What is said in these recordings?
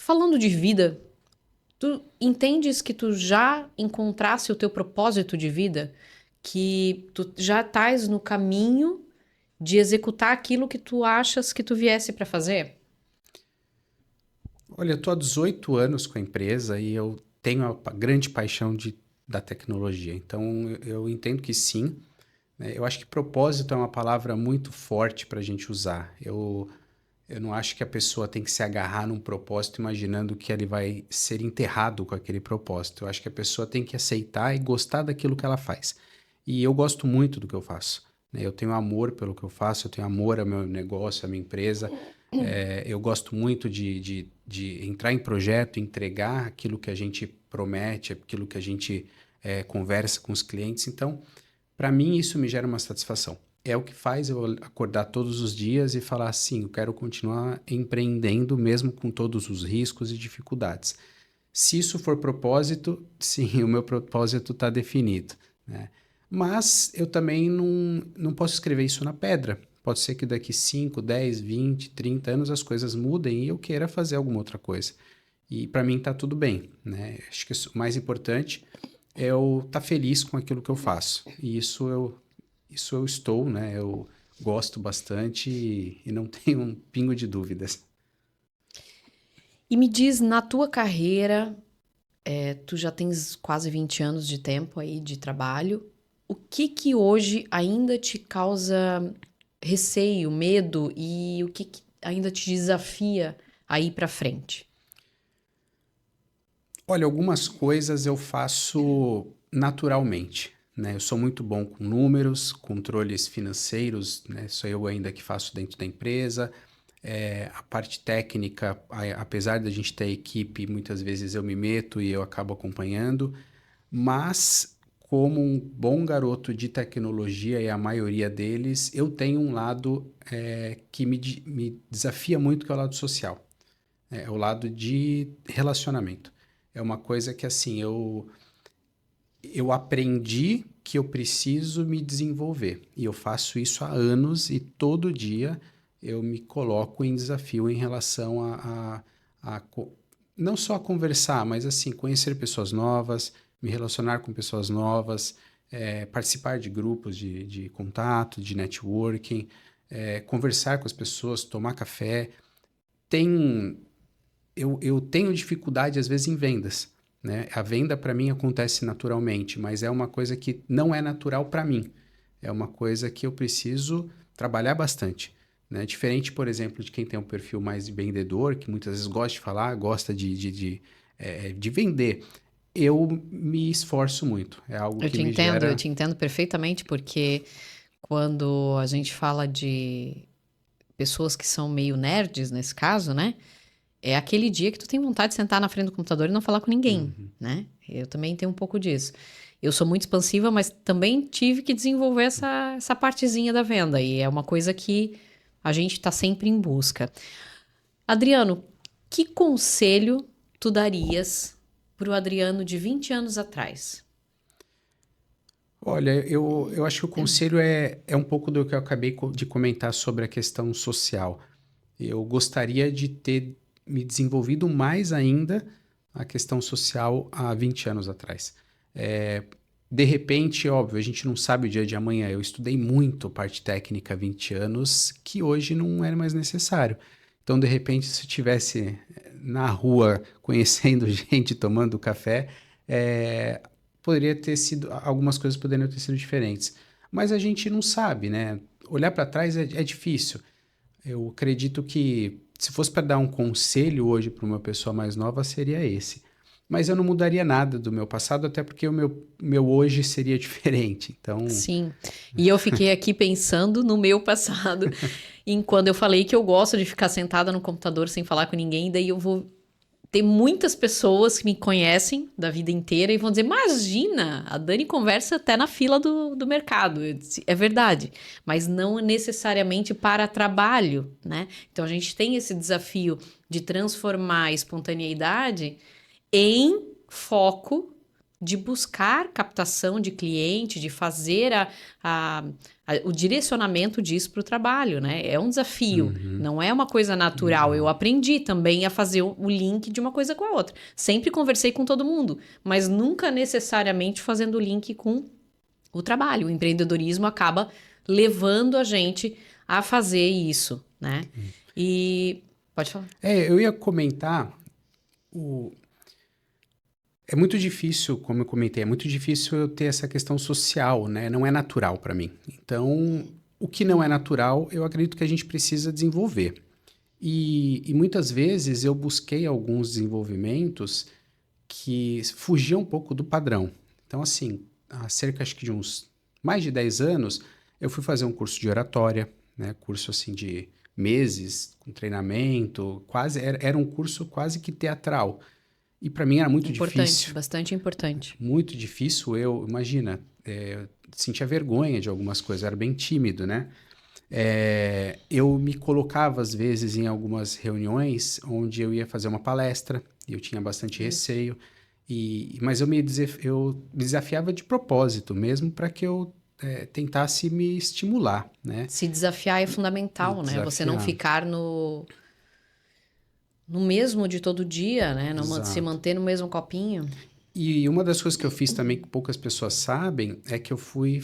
Falando de vida, tu entendes que tu já encontrasse o teu propósito de vida? Que tu já estás no caminho de executar aquilo que tu achas que tu viesse para fazer? Olha, eu estou há 18 anos com a empresa e eu tenho a grande paixão da tecnologia. Então, eu entendo que sim, né? Eu acho que propósito é uma palavra muito forte para a gente usar. Eu não acho que a pessoa tem que se agarrar num propósito imaginando que ele vai ser enterrado com aquele propósito. Eu acho que a pessoa tem que aceitar e gostar daquilo que ela faz. E eu gosto muito do que eu faço, né? Eu tenho amor pelo que eu faço, eu tenho amor ao meu negócio, à minha empresa. Eu gosto muito de entrar em projeto, entregar aquilo que a gente promete, aquilo que a gente conversa com os clientes. Então, para mim, isso me gera uma satisfação. É o que faz eu acordar todos os dias e falar assim, eu quero continuar empreendendo mesmo com todos os riscos e dificuldades. Se isso for propósito, sim, o meu propósito está definido, né? Mas eu também não posso escrever isso na pedra. Pode ser que daqui 5, 10, 20, 30 anos as coisas mudem e eu queira fazer alguma outra coisa. E para mim está tudo bem, né? Acho que o mais importante é eu estar feliz com aquilo que eu faço. E isso eu estou, né? Eu gosto bastante e não tenho um pingo de dúvidas. E me diz, na tua carreira, tu já tens quase 20 anos de tempo aí de trabalho, o que que hoje ainda te causa receio, medo e o que que ainda te desafia a ir para frente? Olha, algumas coisas eu faço naturalmente, né? Eu sou muito bom com números, controles financeiros, né? Sou eu ainda que faço dentro da empresa. A parte técnica, apesar da gente ter equipe, muitas vezes eu me meto e eu acabo acompanhando, mas como um bom garoto de tecnologia e a maioria deles, eu tenho um lado que me desafia muito, que é o lado social. É o lado de relacionamento. É uma coisa que, assim, eu aprendi que eu preciso me desenvolver. E eu faço isso há anos e todo dia eu me coloco em desafio em relação a não só a conversar, mas, assim, conhecer pessoas novas, me relacionar com pessoas novas, participar de grupos de contato, de networking, conversar com as pessoas, tomar café. Tem eu tenho dificuldade às vezes em vendas, né? A venda para mim acontece naturalmente, mas é uma coisa que não é natural para mim. É uma coisa que eu preciso trabalhar bastante, né? Diferente, por exemplo, de quem tem um perfil mais de vendedor, que muitas vezes gosta de falar, gosta de vender. Eu me esforço muito. É algo que me Eu gera. te entendo perfeitamente, porque quando a gente fala de pessoas que são meio nerds, nesse caso, né? É aquele dia que tu tem vontade de sentar na frente do computador e não falar com ninguém, Uhum. né? Eu também tenho um pouco disso. Eu sou muito expansiva, mas também tive que desenvolver essa partezinha da venda. E é uma coisa que a gente está sempre em busca. Adriano, que conselho tu darias pro Adriano de 20 anos atrás? Olha, eu acho que o conselho é um pouco do que eu acabei de comentar sobre a questão social. Eu gostaria de ter me desenvolvido mais ainda a questão social há 20 anos atrás. É, de repente, óbvio, a gente não sabe o dia de amanhã. Eu estudei muito parte técnica há 20 anos, que hoje não é mais necessário. Então, de repente, se eu estivesse na rua conhecendo gente, tomando café, é, poderia ter sido, algumas coisas poderiam ter sido diferentes. Mas a gente não sabe, né? Olhar para trás é difícil. Eu acredito que se fosse para dar um conselho hoje para uma pessoa mais nova, seria esse. Mas eu não mudaria nada do meu passado, até porque o meu hoje seria diferente. Então, Sim. E eu fiquei aqui pensando no meu passado, em quando eu falei que eu gosto de ficar sentada no computador sem falar com ninguém, daí eu vou ter muitas pessoas que me conhecem da vida inteira e vão dizer: Imagina, a Dani conversa até na fila do mercado. Eu disse, é verdade, mas não necessariamente para trabalho, né? Então a gente tem esse desafio de transformar a espontaneidade em foco de buscar captação de cliente, de fazer o direcionamento disso para o trabalho, né? É um desafio, não é uma coisa natural. Eu aprendi também a fazer o link de uma coisa com a outra. Sempre conversei com todo mundo, mas nunca necessariamente fazendo o link com o trabalho. O empreendedorismo acaba levando a gente a fazer isso, né? E pode falar. Eu ia comentar, é muito difícil, como eu comentei, é muito difícil eu ter essa questão social, né? Não é natural para mim. Então, o que não é natural, eu acredito que a gente precisa desenvolver. E muitas vezes eu busquei alguns desenvolvimentos que fugiam um pouco do padrão. Então, assim, há cerca acho que de uns mais de 10 anos, eu fui fazer um curso de oratória, né? Curso assim de meses, com treinamento, era um curso quase que teatral. E para mim era muito difícil. Bastante importante. Muito difícil. Imagina, sentia vergonha de algumas coisas, eu era bem tímido, né? Eu me colocava às vezes em algumas reuniões onde eu ia fazer uma palestra e eu tinha bastante receio, mas eu me desafiava de propósito mesmo para que eu tentasse me estimular, né? Se desafiar é fundamental, né? Você não ficar no mesmo de todo dia, né? Se manter no mesmo copinho. E uma das coisas que eu fiz também que poucas pessoas sabem é que eu fui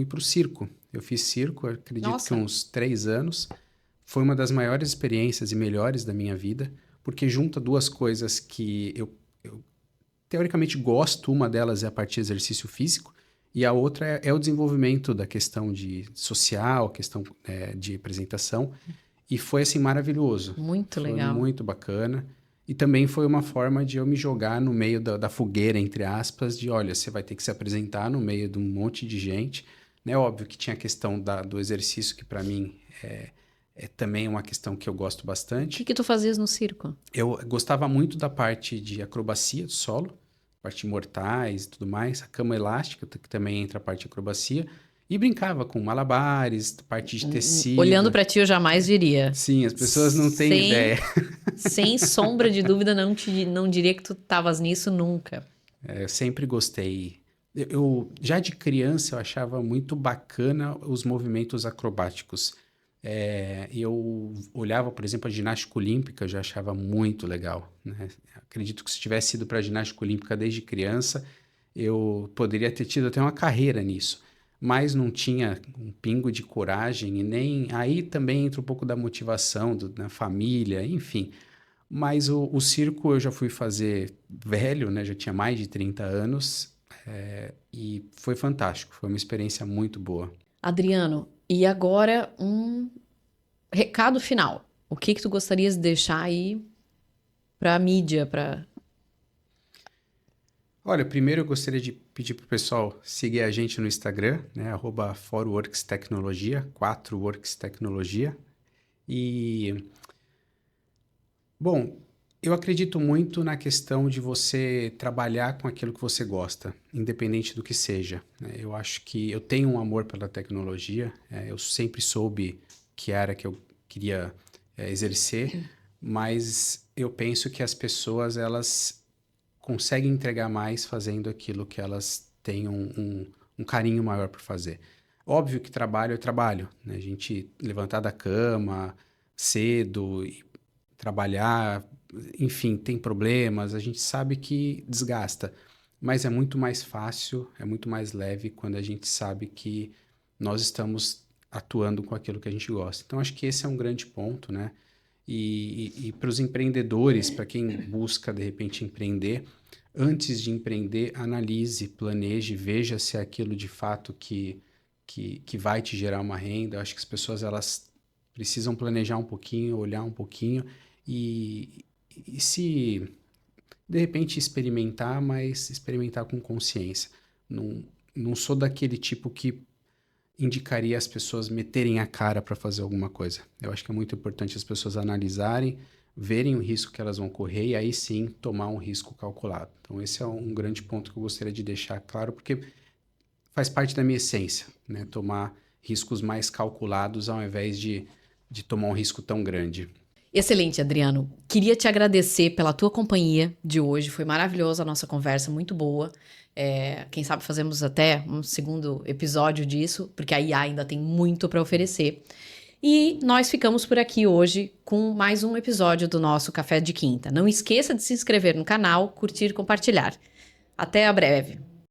para o circo. Eu fiz circo, eu acredito que uns 3 anos. Foi uma das maiores experiências e melhores da minha vida, porque junta duas coisas que eu teoricamente gosto. Uma delas é a parte de exercício físico e a outra é o desenvolvimento da questão de social, questão de apresentação. E foi assim maravilhoso. Muito legal. Foi muito bacana. E também foi uma forma de eu me jogar no meio da fogueira, entre aspas, de olha, você vai ter que se apresentar no meio de um monte de gente. Né? Óbvio que tinha a questão do exercício, que para mim é também uma questão que eu gosto bastante. O que tu fazias no circo? Eu gostava muito da parte de acrobacia de solo, parte de mortais e tudo mais, a cama elástica, que também entra a parte de acrobacia. E brincava com malabares, parte de tecido. Olhando para ti, eu jamais diria. Sim, as pessoas não têm ideia. Sem sombra de dúvida, não diria que tu estavas nisso nunca. Eu sempre gostei. Já de criança, eu achava muito bacana os movimentos acrobáticos. Eu olhava, por exemplo, a ginástica olímpica, eu já achava muito legal, né? Acredito que se tivesse ido para a ginástica olímpica desde criança, eu poderia ter tido até uma carreira nisso. Mas não tinha um pingo de coragem e nem... Aí também entra um pouco da motivação da família, enfim. Mas o circo eu já fui fazer velho, né? Já tinha mais de 30 anos e foi fantástico. Foi uma experiência muito boa. Adriano, e agora um recado final. O que tu gostarias de deixar aí para a mídia, para... Olha, primeiro eu gostaria de pedir para o pessoal seguir a gente no Instagram, né? @4workstecnologia, 4workstecnologia. E, bom, eu acredito muito na questão de você trabalhar com aquilo que você gosta, independente do que seja, né? Eu acho que eu tenho um amor pela tecnologia, eu sempre soube que era que eu queria exercer, mas eu penso que as pessoas, elas conseguem entregar mais fazendo aquilo que elas têm um carinho maior por fazer. Óbvio que trabalho é trabalho, né? A gente levantar da cama cedo e trabalhar, enfim, tem problemas, a gente sabe que desgasta, mas é muito mais fácil, é muito mais leve quando a gente sabe que nós estamos atuando com aquilo que a gente gosta. Então, acho que esse é um grande ponto, né? E para os empreendedores, para quem busca, de repente, empreender, antes de empreender, analise, planeje, veja se é aquilo de fato que vai te gerar uma renda. Eu acho que as pessoas, elas precisam planejar um pouquinho, olhar um pouquinho e se, de repente, experimentar, mas experimentar com consciência. Não sou daquele tipo que indicaria as pessoas meterem a cara para fazer alguma coisa. Eu acho que é muito importante as pessoas analisarem, verem o risco que elas vão correr e aí sim tomar um risco calculado. Então esse é um grande ponto que eu gostaria de deixar claro, porque faz parte da minha essência, né? Tomar riscos mais calculados ao invés de tomar um risco tão grande. Excelente, Adriano. Queria te agradecer pela tua companhia de hoje. Foi maravilhosa a nossa conversa, muito boa. Quem sabe fazemos até um segundo episódio disso, porque a IA ainda tem muito para oferecer. E nós ficamos por aqui hoje com mais um episódio do nosso Café de Quinta. Não esqueça de se inscrever no canal, curtir e compartilhar. Até a breve.